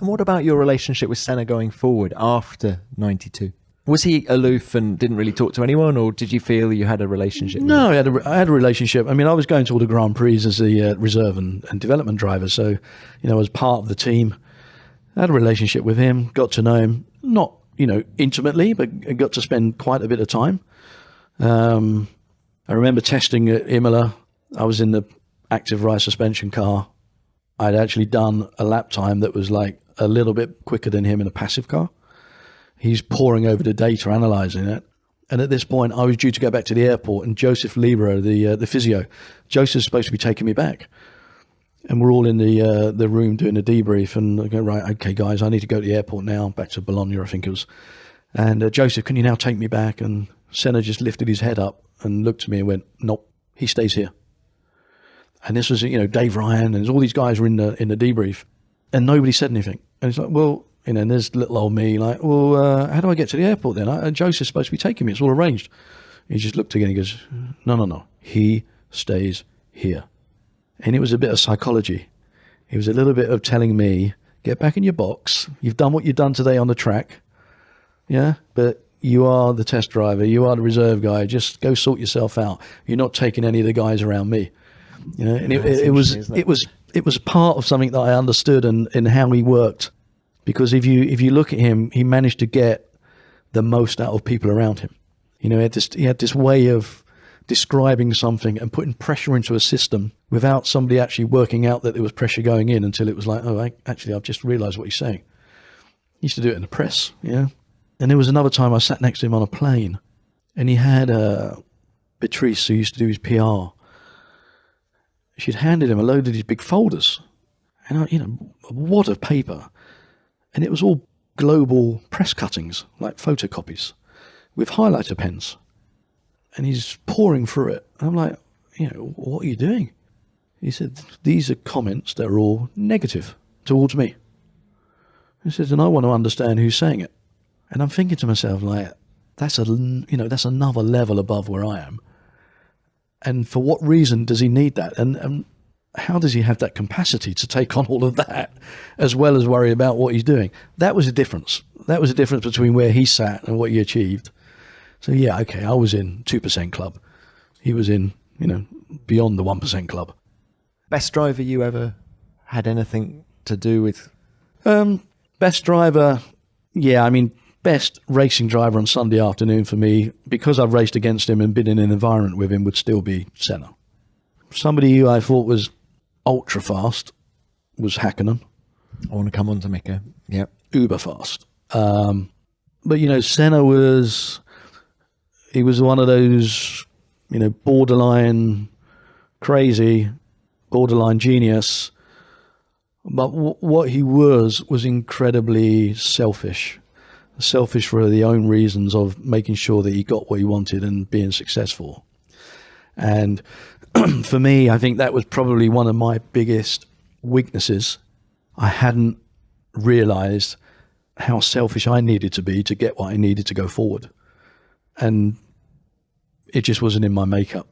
And what about your relationship with Senna going forward after 92? Was he aloof and didn't really talk to anyone, or did you feel you had a relationship? No, I had a relationship. I mean, I was going to all the Grand Prix as the reserve and development driver, so, I was part of the team. I had a relationship with him, got to know him, not, intimately, but got to spend quite a bit of time. I remember testing at Imola. I was in the active ride suspension car. I'd actually done a lap time that was like a little bit quicker than him in a passive car. He's poring over the data, analysing it. And at this point, I was due to go back to the airport, and Joseph Libero, the physio, Joseph's supposed to be taking me back. And we're all in the room doing a debrief, and I go, right, okay, guys, I need to go to the airport now, back to Bologna, I think it was. And Joseph, can you now take me back? And Senna just lifted his head up and looked at me and went, nope, he stays here. And this was, Dave Ryan, and all these guys were in the debrief, and nobody said anything. And it's like, well, and there's little old me like, well, how do I get to the airport then? And Joseph's supposed to be taking me. It's all arranged. He just looked again and he goes, no. He stays here. And it was a bit of psychology. It was a little bit of telling me, get back in your box. You've done what you've done today on the track. Yeah, but you are the test driver. You are the reserve guy. Just go sort yourself out. You're not taking any of the guys around me. And it was part of something that I understood and how he worked. Because if you look at him, he managed to get the most out of people around him. He had this way of describing something and putting pressure into a system without somebody actually working out that there was pressure going in until it was like, I've just realised what he's saying. He used to do it in the press, And there was another time I sat next to him on a plane, and he had Beatrice, who used to do his PR. She'd handed him a load of these big folders, and a wad of paper. And it was all global press cuttings, like photocopies, with highlighter pens. And he's pouring through it. And I'm like, what are you doing? He said, these are comments that are all negative towards me. He says, and I want to understand who's saying it. And I'm thinking to myself, like, that's another level above where I am. And for what reason does he need that? And how does he have that capacity to take on all of that, as well as worry about what he's doing? That was a difference. That was a difference between where he sat and what he achieved. So yeah, okay, I was in 2% club. He was in, beyond the 1% club. Best driver you ever had anything to do with? Best driver, yeah, best racing driver on Sunday afternoon for me, because I've raced against him and been in an environment with him, would still be Senna. Somebody who I thought was ultra fast was Hakkinen. I want to come on to Mika. Yep. Uber fast. But, Senna was one of those, borderline crazy, borderline genius. But what he was incredibly selfish. Selfish for the own reasons of making sure that he got what he wanted and being successful. And for me, I think that was probably one of my biggest weaknesses. I hadn't realized how selfish I needed to be to get what I needed to go forward. And it just wasn't in my makeup.